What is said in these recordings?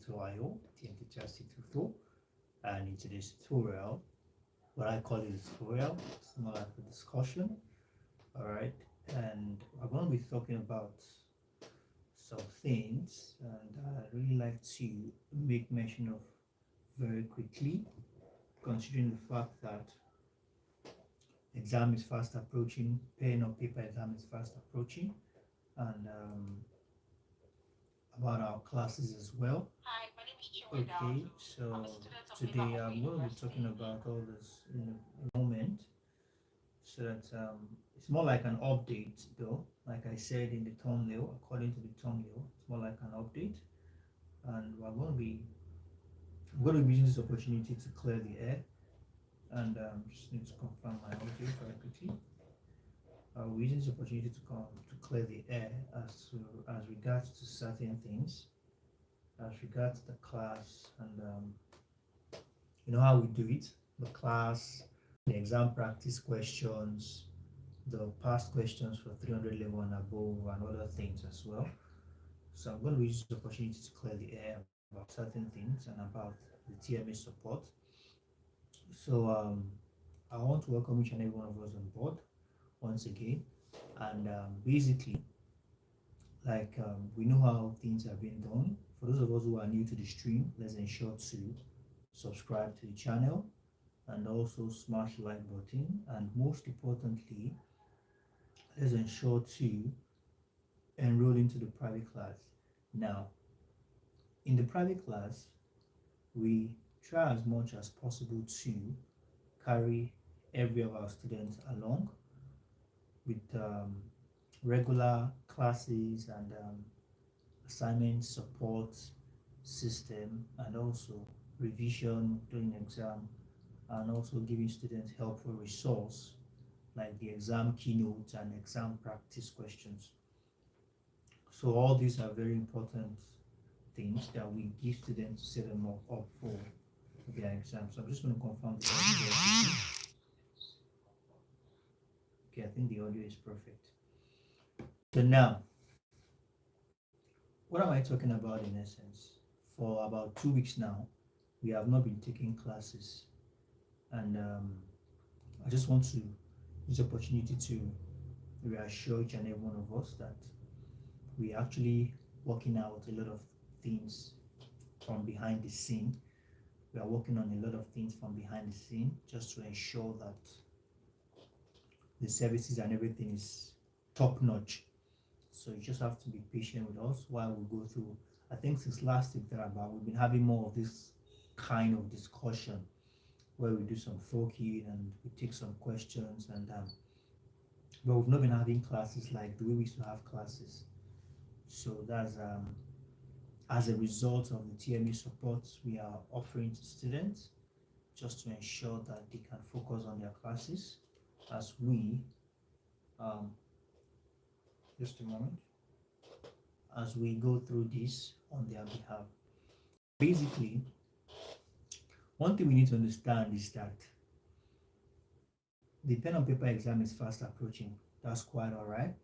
Tutorial, TNT Teacher Tutorial, and in today's tutorial, what I call it a tutorial, it's more like a discussion, all right, and we're going to be talking about some things, and I really like to make mention of very quickly, considering the fact that exam is fast approaching, pen or paper exam is fast approaching, and about our classes as well. Hi, my name is Okay, Chiwedazu. I'm so a student of today Liverpool I'm going to be talking University. about all this in a moment, so that it's more like an update, though. Like I said in the thumbnail, according to the thumbnail, it's more like an update, and I'm going to be using this opportunity to clear the air, and just need to confirm my audio very quickly. We're using this opportunity to clear the air as regards to certain things, as regards the class, and you know how we do it, the class, the exam practice questions, the past questions for 300 level and above, and other things as well. So I'm going to use this opportunity to clear the air about certain things and about the TMA support. So I want to welcome each and every one of us on board once again. And basically, we know how things are being done. For those of us who are new to the stream, let's ensure to subscribe to the channel and also smash the like button, and most importantly, let's ensure to enroll into the private class. Now, in the private class, we try as much as possible to carry every of our students along with regular classes and assignment support system, and also revision during exam, and also giving students helpful resource like the exam keynotes and exam practice questions. So all these are very important things that we give students to set them up for their exam. So I'm just going to confirm the audio. Okay, I think the audio is perfect. So now, what am I talking about in essence? For about 2 weeks now, we have not been taking classes, and I just want to use the opportunity to reassure each and every one of us that we are actually working out a lot of things from behind the scene. We are working on a lot of things from behind the scene just to ensure that the services and everything is top notch. So you just have to be patient with us while we go through. I think since last week thereabout, we've been having more of this kind of discussion where we do some talking and we take some questions, and but we've not been having classes like the way we used to have classes. So that's as a result of the TME support we are offering to students, just to ensure that they can focus on their classes as we um, just a moment, as we go through this on their behalf. Basically, one thing we need to understand is that the pen and paper exam is fast approaching. That's quite all right,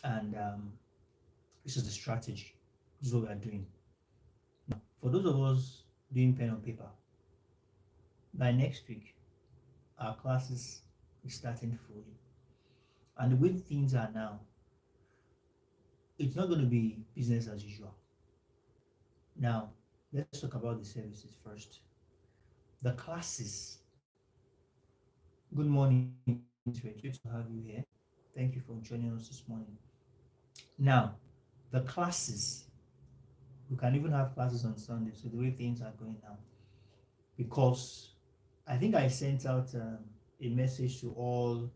and this is the strategy. This is what we are doing. Now, for those of us doing pen and paper, by next week, our classes is starting fully. And the way things are now, it's not going to be business as usual. Now, let's talk about the services first. The classes. Good morning, it's great to have you here. Thank you for joining us this morning. Now, the classes. We can even have classes on Sunday. So the way things are going now, because I think I sent out a message to all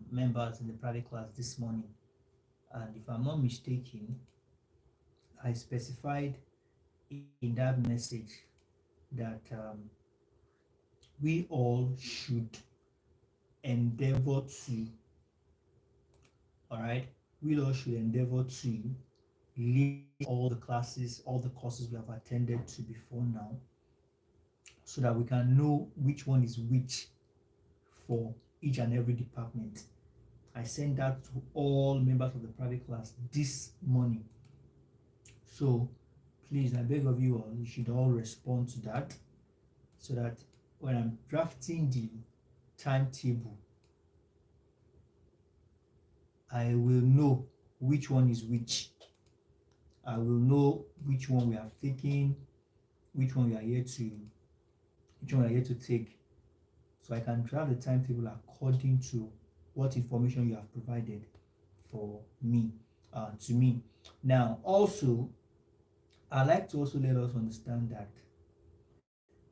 members in the private class this morning, and if I'm not mistaken, I specified in that message that we all should endeavor to, all right, we all should endeavor to list all the classes, all the courses we have attended to before now, so that we can know which one is which for each and every department. I sent that to all members of the private class this morning. So please, I beg of you all, you should all respond to that so that when I'm drafting the timetable, I will know which one is which. I will know which one we have taken, which one we are here to, which one we are here to take. So I can draft the timetable according to what information you have provided for me, to me. Now, also, I like to also let us understand that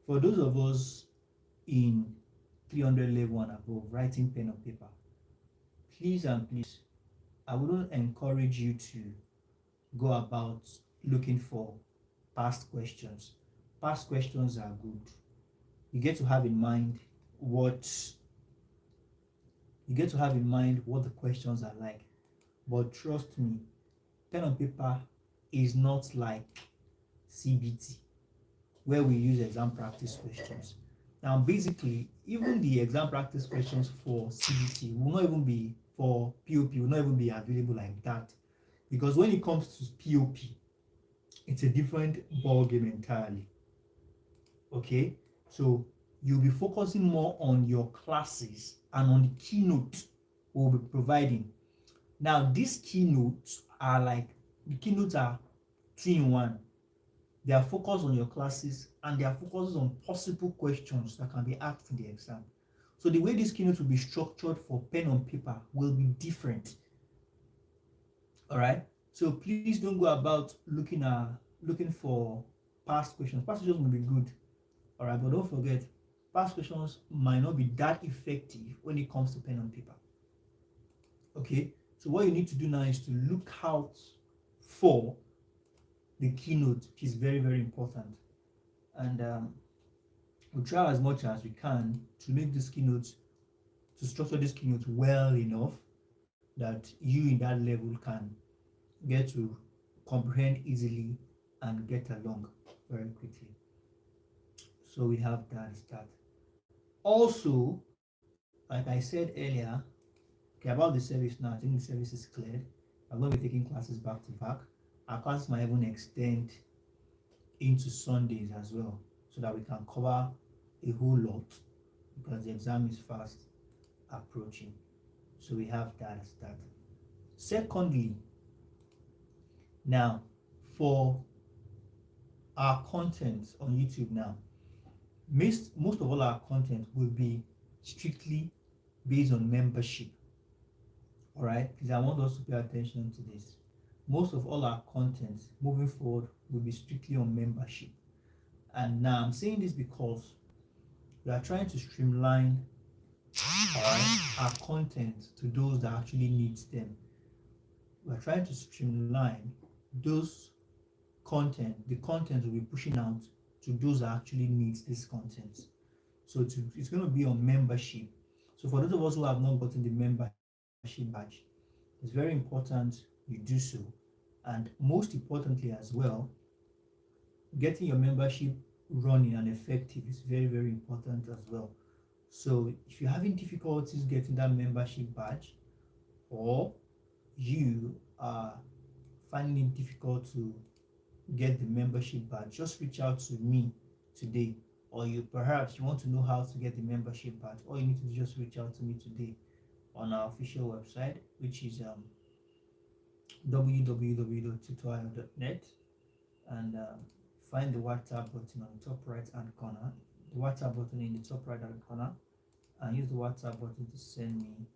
for those of us in 300 level and above, writing pen on paper, please and please, I wouldn't encourage you to go about looking for past questions. Past questions are good. You get to have in mind what the questions are like. But trust me, pen on paper is not like CBT, where we use exam practice questions. Now, basically, even the exam practice questions for CBT will not even be for POP, will not even be available like that. Because when it comes to POP, it's a different ball game entirely. Okay, so you'll be focusing more on your classes and on the keynote we'll be providing. Now, these keynotes are like the keynotes are two in one. They are focused on your classes and they are focused on possible questions that can be asked in the exam. So the way these keynotes will be structured for pen on paper will be different. All right. So please don't go about looking for past questions. Past questions will be good. All right, but don't forget, past questions might not be that effective when it comes to pen on paper. Okay. So what you need to do now is to look out for the keynote, which is very, very important. And we'll try as much as we can to make this keynote, to structure this keynote well enough that you in that level can get to comprehend easily and get along very quickly. So we have that. Also, like I said earlier, okay, about the service now, I think the service is cleared. I'm going to be taking classes back to back. Our classes might even extend into Sundays as well, so that we can cover a whole lot because the exam is fast approaching. So we have that. Secondly, now for our content on YouTube now, most of all our content will be strictly based on membership. All right, please, I want us to pay attention to this. Most of all our content moving forward will be strictly on membership. And now I'm saying this because we are trying to streamline our content to those that actually need them. We are trying to streamline those the content we'll be pushing out to those that actually need this content. So it's going to be on membership. So for those of us who have not gotten the membership badge, it's very important you do so. And most importantly as well, getting your membership running and effective is very, very important as well. So if you're having difficulties getting that membership badge, or you are finding it difficult to get the membership badge, just reach out to me today. Or you want to know how to get the membership badge, all you need to do is just reach out to me today on our official website, which is www.tutorio.net, and find the WhatsApp button on the top right hand corner, the WhatsApp button in the top right hand corner, and use the WhatsApp button to send me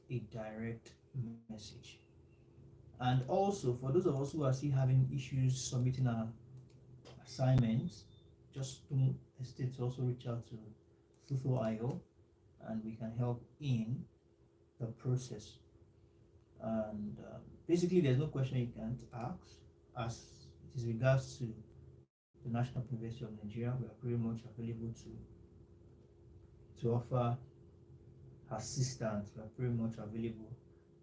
a direct message. And also, for those of us who are still having issues submitting our assignments, just don't hesitate to also reach out to Tuto.io and we can help in the process. And basically, there's no question you can't ask as it is regards to the National University of Nigeria. We are pretty much available to offer assistance. We are pretty much available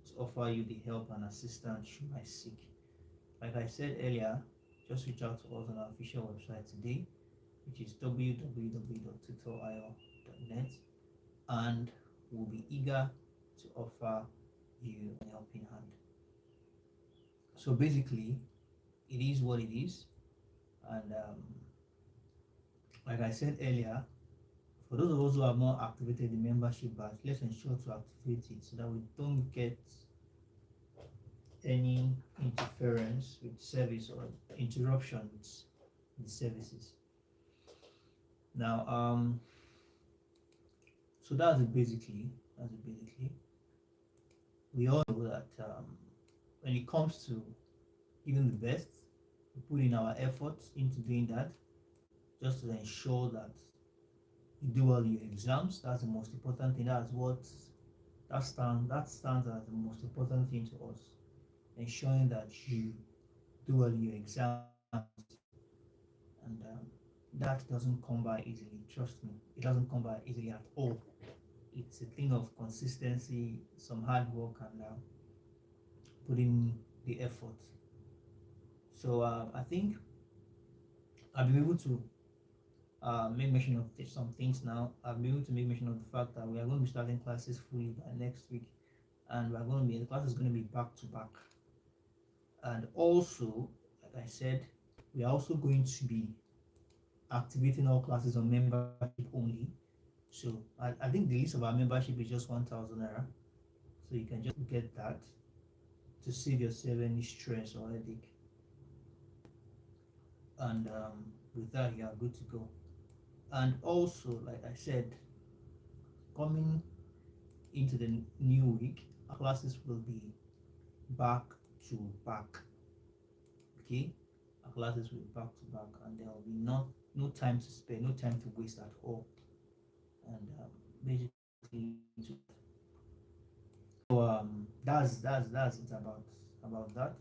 to offer you the help and assistance you might seek. Like I said earlier, just reach out to us on our official website today, which is www.tutorio.net, and we'll be eager to offer you a helping hand. So basically, it is what it is. And like I said earlier, for those of us who have not activated the membership badge, let's ensure to activate it so that we don't get any interference with service or interruption with the services. Now, so that's it basically. We all know that when it comes to giving the best, we put in our efforts into doing that just to ensure that you do well in your exams. That's the most important thing. That stands as the most important thing to us. Ensuring that you do well in your exams, and that doesn't come by easily. Trust me, it doesn't come by easily at all. It's a thing of consistency, some hard work, and putting the effort. So I think I'll be able to make mention of some things now. I'll be able to make mention of the fact that we are going to be starting classes fully by next week, and the class is going to be back to back. And also, like I said, we are also going to be activating all classes on membership only. So I think the list of our membership is just 1,000 naira. So you can just get that to save yourself any stress or headache. And with that, you are good to go. And also, like I said, coming into the new week, our classes will be back to back. Okay, our classes will be back to back, and there will be no time to spare, no time to waste at all. And basically, so that's it about that.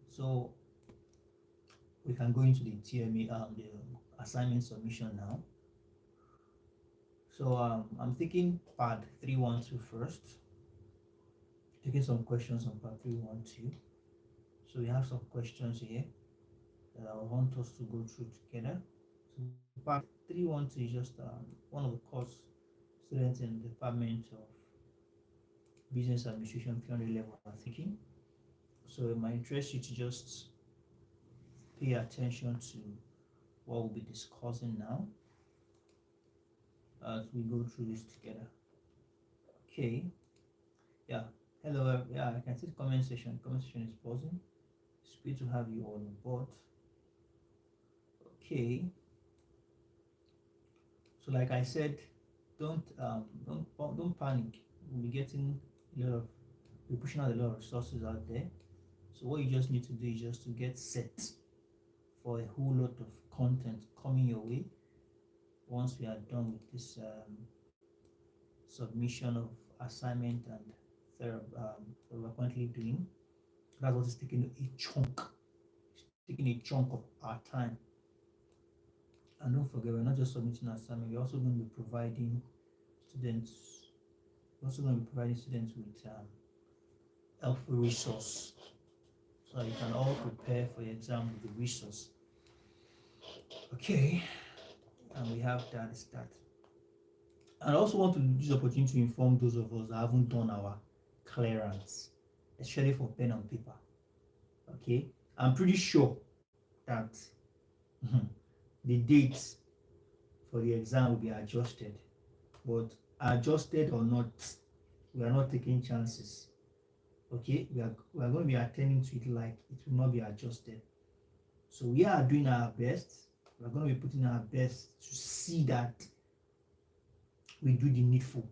So we can go into the TMA, the assignment submission now. So I'm taking part 312 first, taking some questions on part 312. So we have some questions here that I want us to go through together. So part 312 is just one of the course students in the Department of Business Administration 300 level are thinking. So it might interest you to just pay attention to what we'll be discussing now as we go through this together. Okay. Yeah. Hello. Yeah, I can see the comment section. Comment section is pausing. It's good to have you all on board. Okay. So like I said, don't panic. We'll be pushing out a lot of resources out there. So what you just need to do is just to get set for a whole lot of content coming your way once we are done with this submission of assignment and what we're currently doing. That's what is taking a chunk. It's taking a chunk of our time. And don't forget, we're not just submitting assignment, we're also going to be providing students with helpful resource so that you can all prepare for your exam with the resource. Okay, and we have that start. And I also want to use the opportunity to inform those of us that haven't done our clearance, especially for pen and paper. Okay, I'm pretty sure that the dates for the exam will be adjusted, but adjusted or not, we are not taking chances. Okay, we are going to be attending to it like it will not be adjusted. So we are doing our best. We are going to be putting our best to see that we do the needful.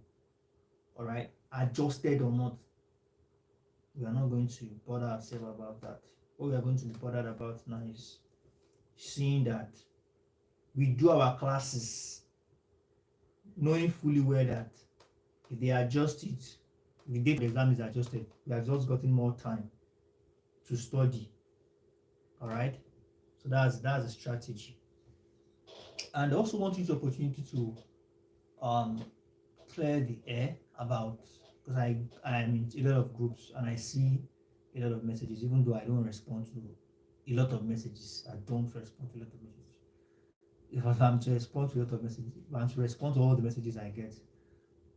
All right, adjusted or not, we are not going to bother ourselves about that. What we are going to be bothered about now is seeing that we do our classes knowing fully well that if they adjust it, if the date of the exam is adjusted, we have just gotten more time to study. All right, so that's a strategy. And I also want to use the opportunity to clear the air about, because I am in a lot of groups and I see a lot of messages, even though I don't respond to a lot of messages. I don't respond to a lot of messages. If I'm to respond to a lot of messages, if I'm to respond to all the messages I get,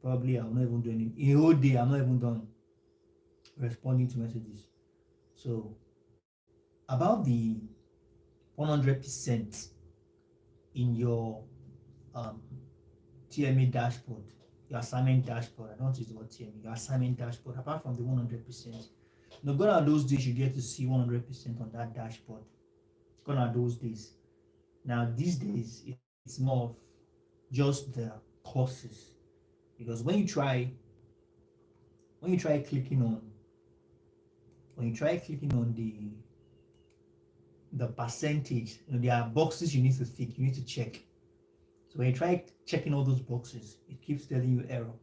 probably I'm not even doing it. A whole day, I'm not even done responding to messages. So, about the 100% in your um, TMA dashboard, your assignment dashboard. I don't use the word TMA, your assignment dashboard, apart from the 100%. Now, gone are those days you get to see 100% on that dashboard. Gone are those days. Now, these days, it's more of just the courses. Because when you try clicking on the percentage, there are boxes you need to tick, you need to check. So when you try checking all those boxes, it keeps telling you error.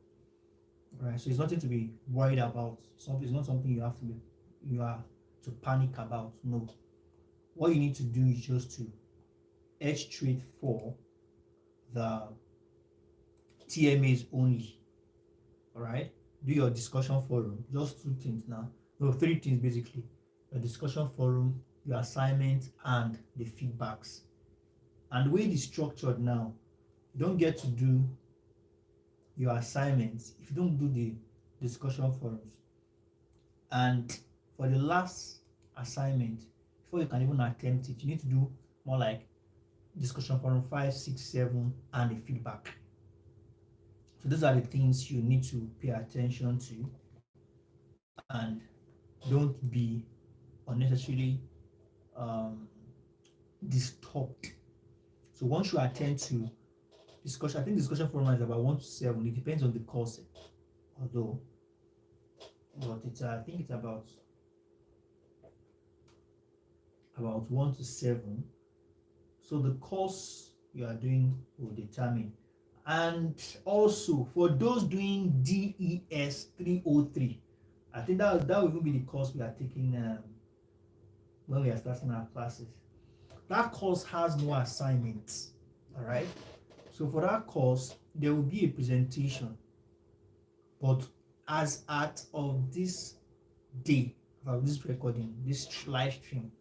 Right? So it's nothing to be worried about. It's not something you are to panic about. No. What you need to do is just to head straight for the TMAs only. Alright? Do your discussion forum. Just two things now. No, three things basically. Your discussion forum, your assignment, and the feedbacks. And the way it is structured now, you don't get to do your assignments if you don't do the discussion forums. And for the last assignment, before you can even attempt it, you need to do more like discussion forum 5, 6, 7, and the feedback. So those are the things you need to pay attention to, and don't be unnecessarily disturbed. So once you attend to discussion, I think discussion forum is about 1 to 7. It depends on the course, although, but I think it's about 1 to 7. So the course you are doing will determine. And also for those doing DES 303, I think that will even be the course we are taking when we are starting our classes. That course has no assignments. All right. So for that course, there will be a presentation, but as at of this day of this recording, this live stream,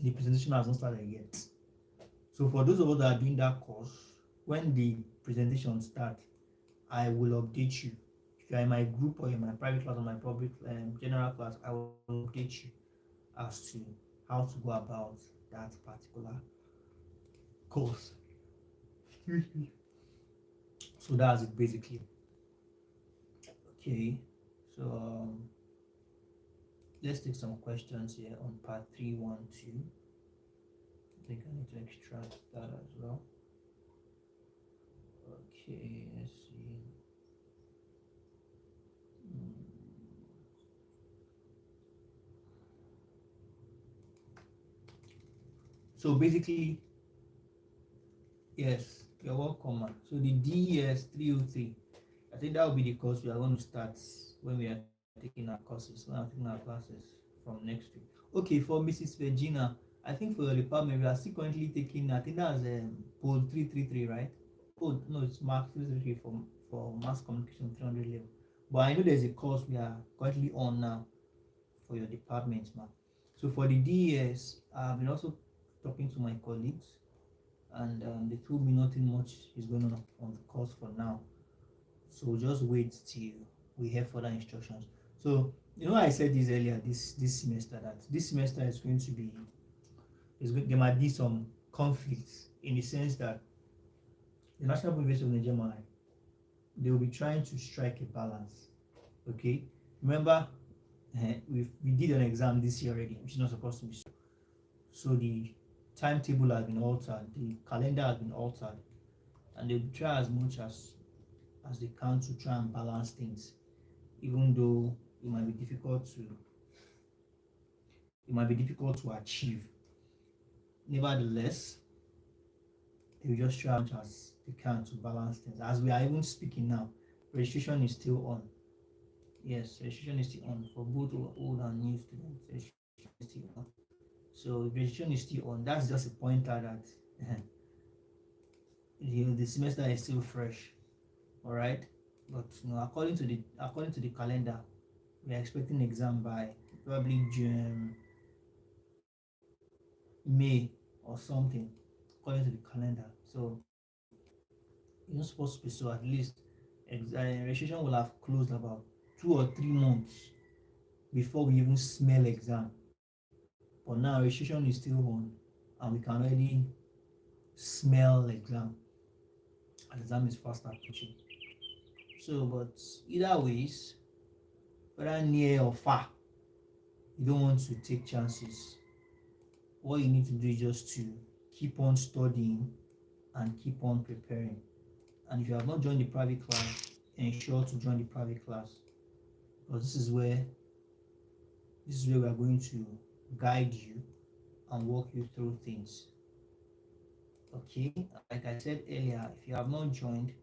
the presentation has not started yet. So for those of us that are doing that course, when the presentation starts, I will update you. If you are in my group or in my private class or my public general class, I will update you as to how to go about that particular course. So that's it basically. Okay, so let's take some questions here on part 312. I think I need to extract that as well. Okay, let's see. So basically, yes, you're welcome, man. So the DES 303, I think that will be the course we are going to start when we are taking our courses, when we are taking our classes from next week. Okay, for Mrs. Virginia, I think for your department, we are still currently taking, I think that's Pole 333, right? Oh, no, it's Mark 333 for Mass Communication 300 level. But I know there's a course we are currently on now for your department, man. So for the DES, I've been also talking to my colleagues, and they told me nothing much is going on the course for now. So just wait till we have further instructions. So I said this earlier this semester, that this semester is going to be there might be some conflicts, in the sense that the National University of Nigeria, they will be trying to strike a balance. Okay, remember we did an exam this year already, which is not supposed to be so. So the timetable has been altered, the calendar has been altered, and they try as much as they can to try and balance things, even though it might be difficult to achieve. Nevertheless, they will just try as much as they can to balance things. As we are even speaking now, registration is still on. Yes, registration is still on for both old and new students. Registration is still on. So registration is still on. That's just a pointer that the semester is still fresh. All right, but according to the calendar, we are expecting exam by probably June, May or something, according to the calendar. So it's not supposed to be so. At least registration will have closed about 2 or 3 months before we even smell exam. But now registration is still on. and we can already smell exam. And exam is fast approaching. So, but either ways, whether near or far, you don't want to take chances. What you need to do is just to keep on studying and keep on preparing. And if you have not joined the private class, ensure to join the private class, because this is where we are going to guide you and walk you through things. Okay, like I said earlier, if you have not joined,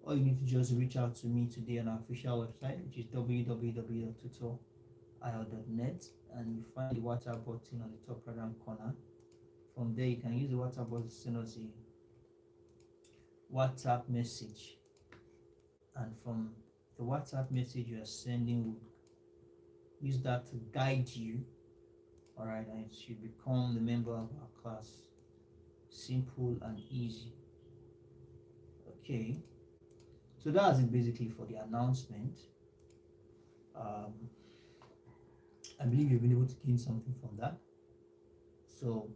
all you need to just reach out to me today on our official website, which is www.tutor.io.net, and you find the WhatsApp button on the top right hand corner. From there, you can use the WhatsApp button to send us a WhatsApp message, and from the WhatsApp message you are sending, we'll use that to guide you. All right, and it should become the member of our class. Simple and easy. Okay, so that's it basically for the announcement. I believe you've been able to gain something from that. So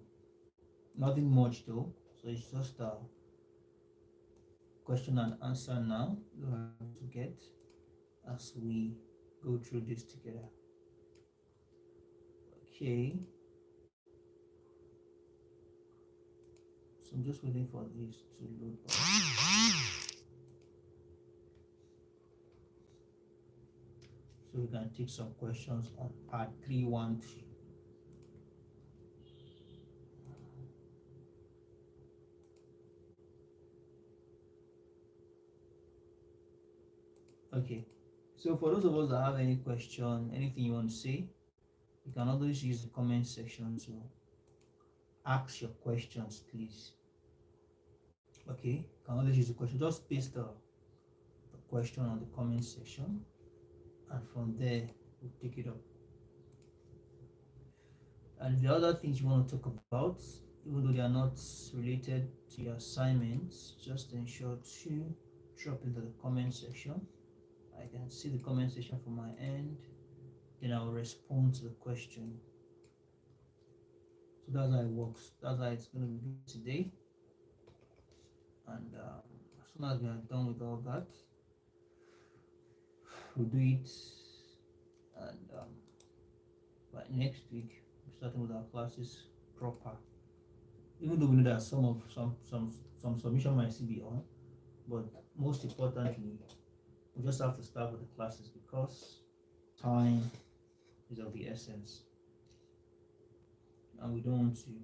nothing much though. So it's just a question and answer now that I have to get as we go through this together. Okay. So I'm just waiting for this to load up. So we can take some questions on part 312. Okay, so for those of us that have any question, anything you want to say, you can always use the comment section to ask your questions, please. Okay, you can always use the question, just paste the question on the comment section, and from there we'll take it up. And the other things you want to talk about, even though they are not related to your assignments, just ensure to drop into the comment section. I can see the comment section from my end, then I will respond to the question. So that's how it works. That's how it's going to be today. And as soon as we are done with all that, we'll do it. And by next week, we're starting with our classes proper. Even though we know that some submission might still be on, but most importantly, we just have to start with the classes because time is of the essence, and we don't want to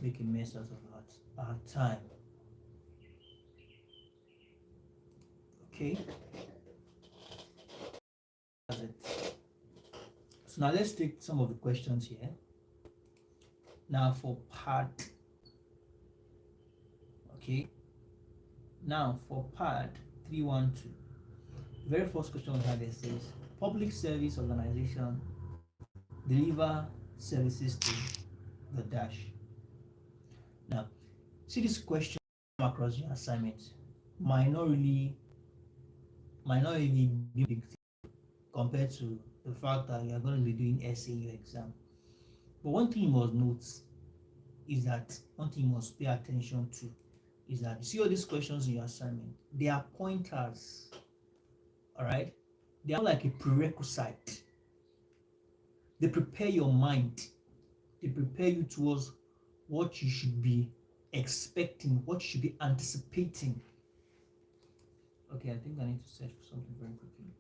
make a mess out of our time. Okay, that's it. So now let's take some of the questions here. Now for part, okay, now for part 312, the very first question we have, it says public service organization deliver services to the dash. Now see, this question across your assignment might not really be big thing compared to the fact that you are going to be doing essay in your exam. But one thing you must note is that one thing you must pay attention to is that you see all these questions in your assignment, they are pointers. All right, they are like a prerequisite. They prepare your mind, they prepare you towards what you should be expecting, what you should be anticipating. Okay, I think I need to search for something very quickly.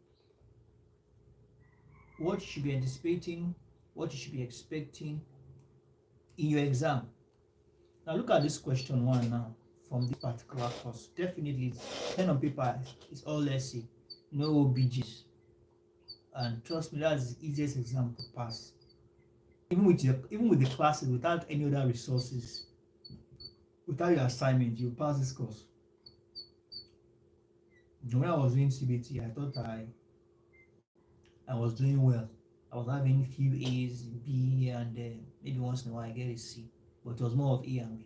What you should be anticipating, what you should be expecting in your exam. Now look at this question one now from this particular course. Definitely, pen on paper is all essay, no OBGs, and trust me, that's the easiest exam to pass. Even with the classes, without any other resources, without your assignment, you pass this course. When I was doing CBT, I thought I was doing well. I was having few A's, B, and maybe once in a while I get a C, but it was more of A and B.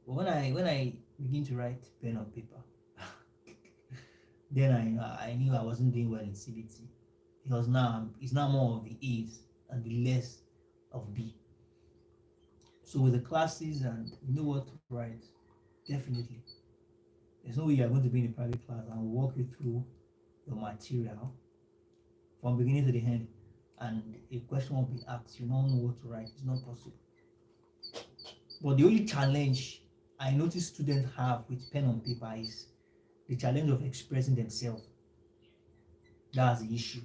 But when I begin to write pen on paper, then I knew I wasn't doing well in CBT, because now it's now more of the A's and the less of B. So with the classes and you know what to write, definitely. There's no way you're going to be in a private class and walk you through your material from beginning to the end and a question will be asked, you don't know what to write. It's not possible. But the only challenge I notice students have with pen on paper is the challenge of expressing themselves. That's the issue.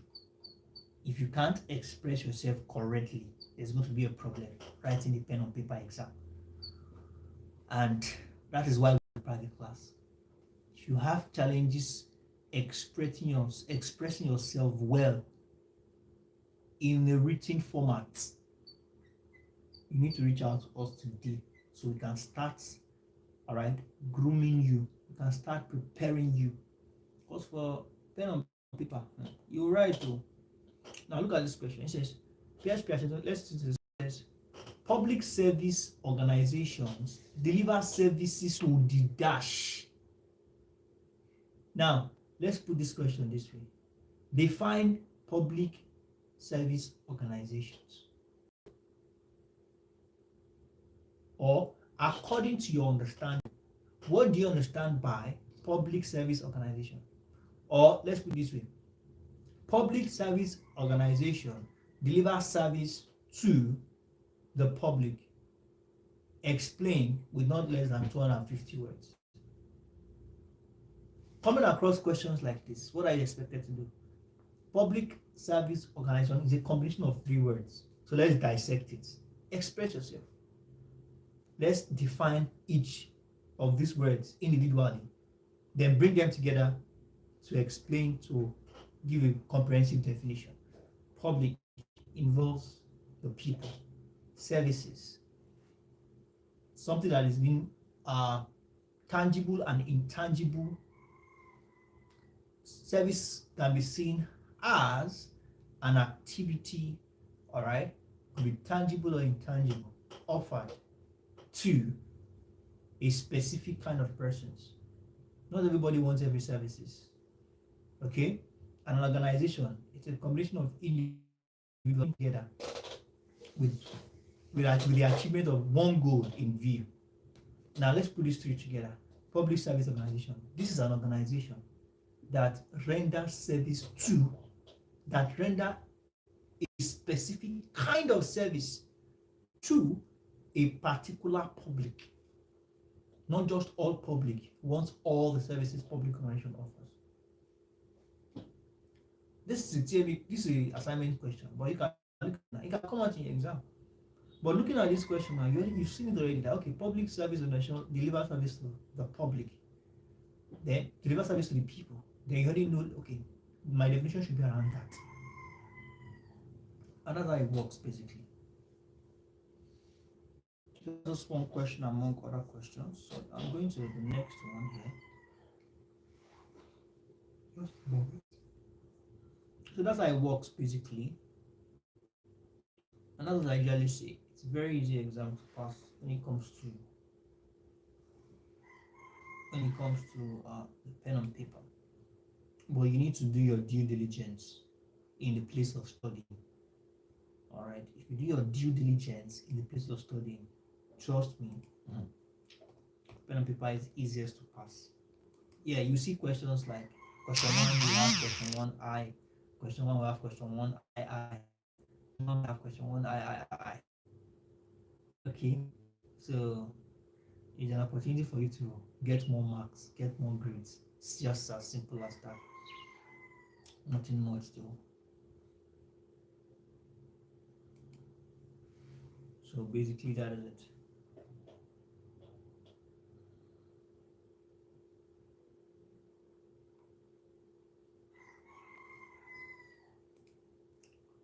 If you can't express yourself correctly, there's going to be a problem writing the pen on paper exam. And that is why we're private class. If you have challenges expressing yourself well in a written format, you need to reach out to us today so we can start, all right, grooming you. We can start preparing you. Because for pen on paper, you write though. Now look at this question. It says, let's do this. It says, public service organizations deliver services to the dash. Now, let's put this question this way. Define public service organizations. Or, according to your understanding, what do you understand by public service organization? Or, let's put it this way. Public service organization delivers service to the public. Explain with not less than 250 words. Coming across questions like this, what are you expected to do? Public service organization is a combination of 3 words. So let's dissect it. Express yourself. Let's define each of these words individually, then bring them together to explain, to give a comprehensive definition. Public involves the people, services, something that is being tangible and intangible. Service can be seen as an activity, all right, could be tangible or intangible, offered to a specific kind of persons. Not everybody wants every services. Okay? An organization, it's a combination of individuals together with the achievement of one goal in view. Now let's put these 3 together. Public service organization. This is an organization that renders service to, that render a specific kind of service to a particular public. Not just all public, wants all the services public organization offers. This is an assignment question, but it can come out in your exam. But looking at this question now, you've seen it already that okay, public service organization delivers service to the public, then deliver service to the people. Then you already know, okay, my definition should be around that. And that's how it works basically. Just one question among other questions. So I'm going to the next one here. So that's how it works basically. And as I usually say, it's a very easy exam to pass when it comes to the pen and paper. But you need to do your due diligence in the place of studying. All right. If you do your due diligence in the place of studying, trust me, pen and paper is easiest to pass. Yeah, you see questions like question 1 we have question 1I, question 1 we have question 1II, we have question 1I. Okay, so it's an opportunity for you to get more marks, get more grades. It's just as simple as that. Nothing much though. So basically that is it.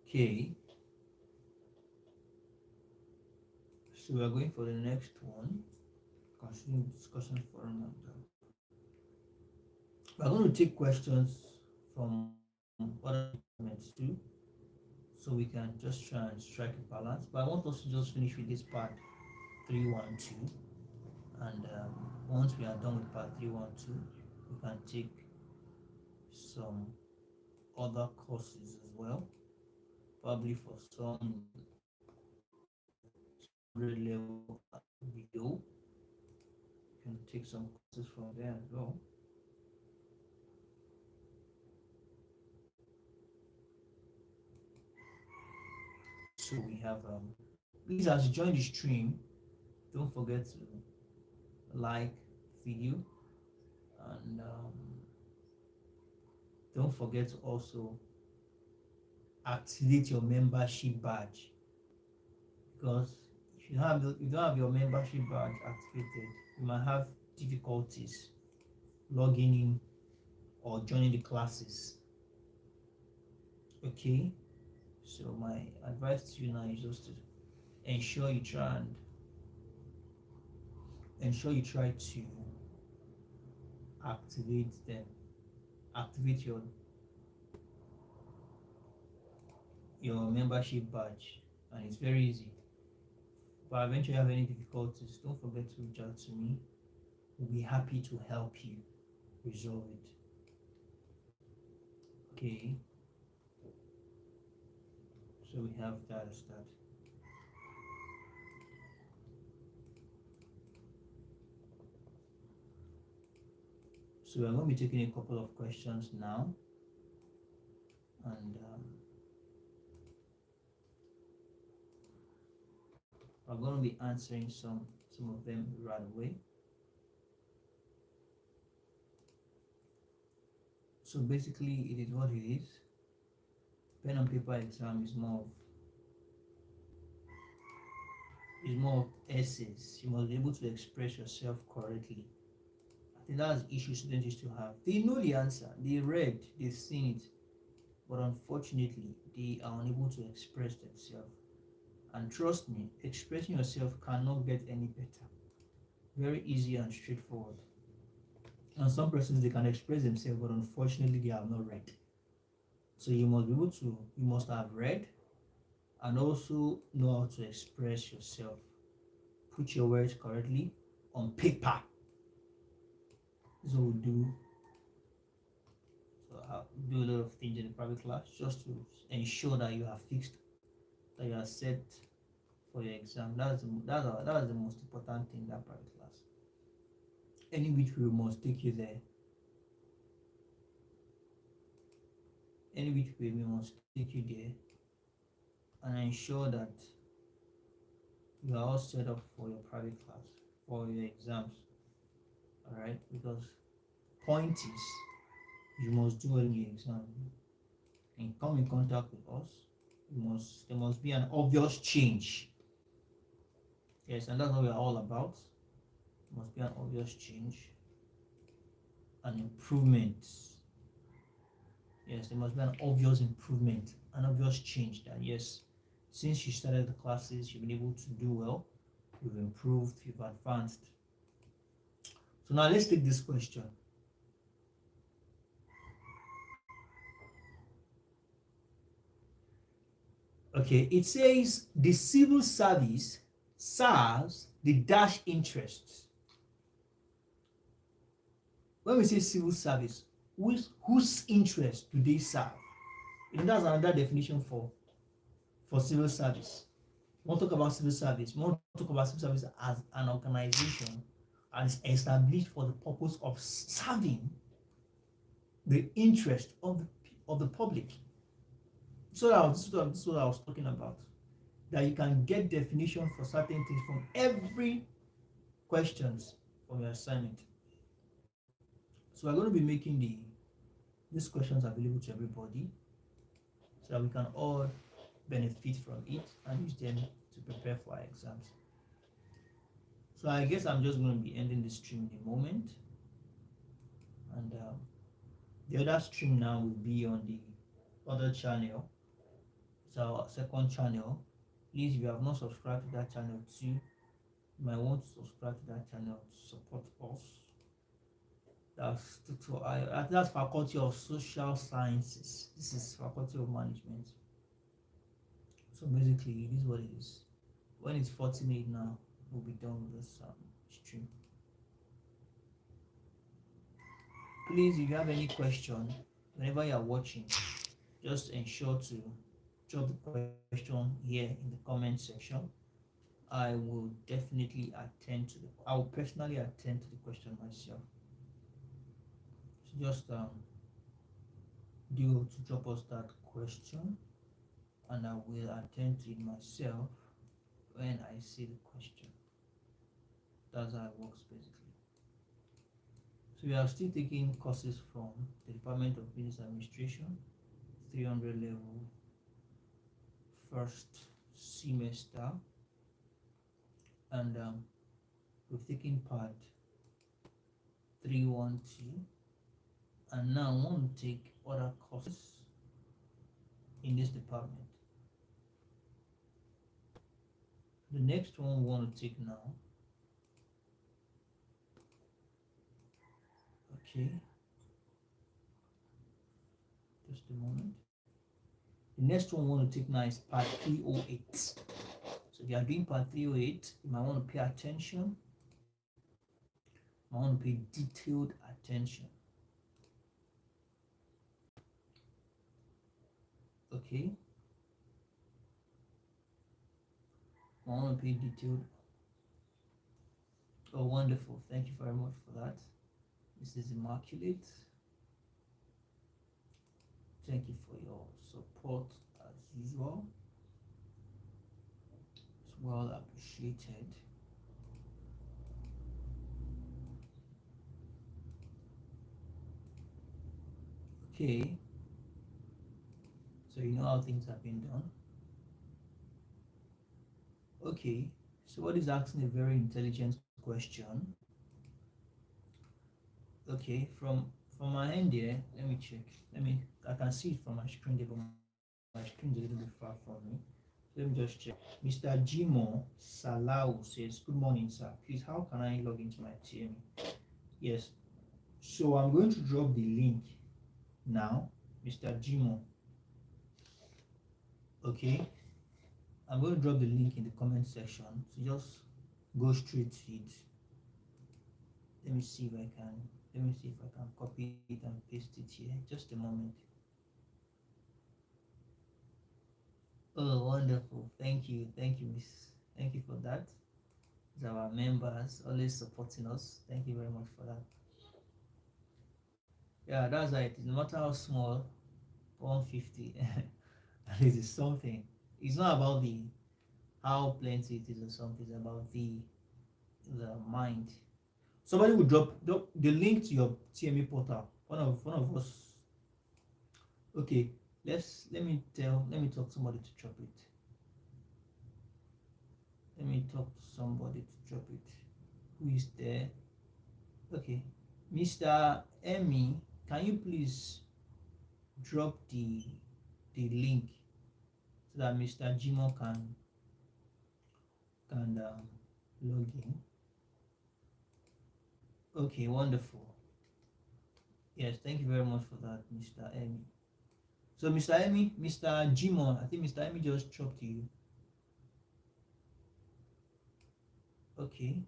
Okay. So we are going for the next one. Continuing discussion for another. We are going to take questions from other departments too, so we can just try and strike a balance. But I want us to just finish with this part 312, and once we are done with part 312, we can take some other courses as well, probably for some level video. You can take some courses from there as well. So we have please, as you join the stream, don't forget to like video, and don't forget to also activate your membership badge, because if you don't have your membership badge activated, you might have difficulties logging in or joining the classes. Okay, so my advice to you now is just to ensure you try to activate them, activate your membership badge, and it's very easy. But eventually you have any difficulties, don't forget to reach out to me. We'll be happy to help you resolve it. Okay, so we have that as that. So we're going to be taking a couple of questions now, and I'm going to be answering some of them right away. So basically, it is what it is. Pen and paper exam is more of essays. You must be able to express yourself correctly. I think that's the issue students used to have. They know the answer, they read, they've seen it, but unfortunately, they are unable to express themselves. And trust me, expressing yourself cannot get any better. Very easy and straightforward. And some persons, they can express themselves, but unfortunately they have not read. So you must have read and also know how to express yourself. Put your words correctly on paper. This is what we do. So I do a lot of things in the private class just to ensure that you are fixed, that you are set for your exam. That's the most important thing in that private class. Any which way must take you there. Any which way we must take you there and ensure that you are all set up for your private class, for your exams. Alright, because point is you must do well in your exam and come in contact with us. There must be an obvious change. Yes, and that's what we're all about. There must be an obvious change, an improvement. Yes, there must be an obvious improvement, an obvious change that yes, since you started the classes, you've been able to do well, you've improved, you've advanced. So now let's take this question. Okay, it says the civil service serves the dash interests. When we say civil service, whose interest do they serve? That's another definition for civil service. We won't talk about civil service. We want to talk about civil service as an organization and established for the purpose of serving the interest of the public. So this is what I was talking about. That you can get definition for certain things from every questions from your assignment. So we're going to be making these questions available to everybody so that we can all benefit from it and use them to prepare for our exams. So I guess I'm just going to be ending the stream in a moment, and the other stream now will be on the other channel. It's our second channel. Please, if you have not subscribed to that channel too, you might want to subscribe to that channel to support us. That's Faculty of Social Sciences. This is Faculty of Management. So basically, this is what it is. When it's 40 minutes now, we'll be done with this stream. Please, if you have any question, whenever you are watching, just ensure to drop the question here in the comment section, I will definitely attend to I will personally attend to the question myself. So just do to drop us that question, and I will attend to it myself when I see the question. That's how it works basically. So we are still taking courses from the Department of Business Administration, 300 level, first semester, and we've taken part 312, and now I want to take other courses in this department. The next one we want to take now, okay, just a moment. The next one we want to take now is part 308. So if you are doing part 308, you might want to pay attention. You might want to pay detailed attention. Okay. I want to pay detailed. Oh, wonderful. Thank you very much for that. This is Immaculate. Thank you for your support as usual. It's well appreciated. Okay. So you know how things have been done. Okay. So what is asking a very intelligent question? Okay, from my end here, let me check. I can see it from my screen there, but my screen is a little bit far from me. Let me just check. Mr. Jimo Salau says, "Good morning, sir. Please, how can I log into my TME?" Yes. So I'm going to drop the link now, Mr. Jimo. Okay. I'm going to drop the link in the comment section. So just go straight to it. Let me see if I can. Let me see if I can copy it and paste it here. Just a moment. Oh, wonderful. Thank you. Thank you, Miss. Thank you for that. Our members always supporting us. Thank you very much for that. Yeah, that's right. No matter how small, 150, at least it's something. It's not about the how plenty it is or something. It's about the mind. Somebody will drop the link to your TME portal. One of us. Okay, let me talk to somebody to drop it. Let me talk to somebody to drop it. Who is there? Okay, Mr. Emmy, can you please drop the link so that Mr. Jimo can log in? Okay, wonderful. Yes, thank you very much for that, Mr. Emmy. So, Mr. Emmy, Mr. Jimo, I think Mr. Emmy just dropped to you. Okay.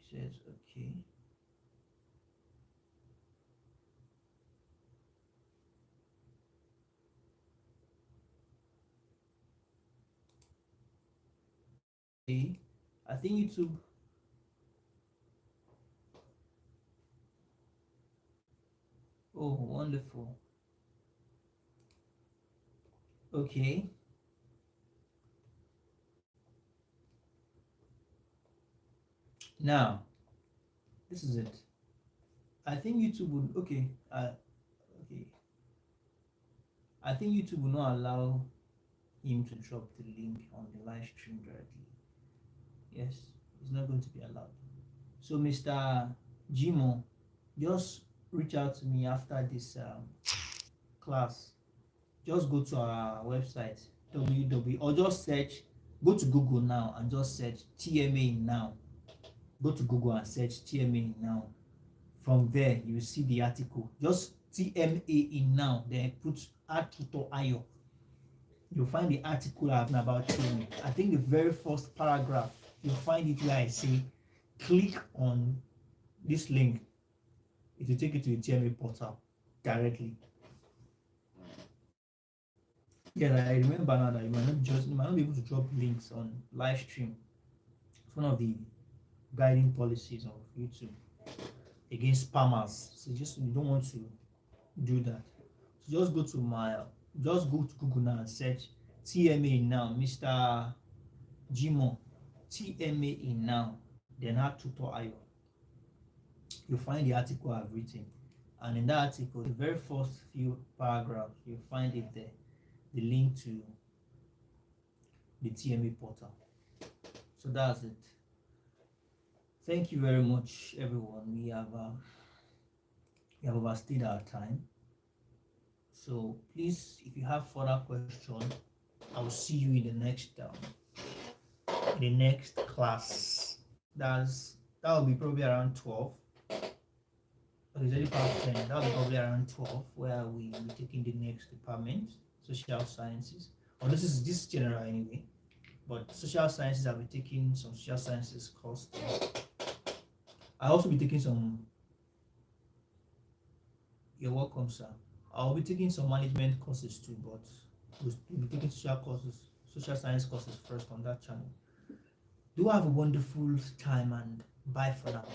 He says, okay. Okay. I think YouTube. Oh, wonderful. Okay. Now, this is it. I think YouTube would. Okay. Okay. I think YouTube will not allow him to drop the link on the live stream directly. Yes, it's not going to be allowed. So, Mr. Jimo, just reach out to me after this class. Just go to our website www or just search. Go to Google now and just search TMA now. Go to Google and search TMA now. From there, you will see the article. Just TMA in now. Then put add tutor Ayo. You'll find the article I've been about TMA. I think the very first paragraph, you'll find it where I say, click on this link. It will take you to the TMA portal directly. Yeah, I remember now that you might not be able to drop links on live stream. It's one of the guiding policies of YouTube against spammers. So just you don't want to do that. So just go to Google now and search TMA now, Mr. Jimo, TMA now, then add tutor IO. You'll find the article I've written. And in that article, the very first few paragraphs, you'll find it there, the link to the TMA portal. So that's it. Thank you very much, everyone. We have overstayed our time. So please, if you have further questions, I will see you in the next class. That will be probably around 12. It's already past 10. That will be probably around 12, where we will be taking the next department, social sciences. Or this is general anyway. But social sciences, I'll be taking some social sciences course. I'll also be taking some. You're welcome, sir. I'll be taking some management courses too, but we'll be taking social science courses first on that channel. Do have a wonderful time and bye for now.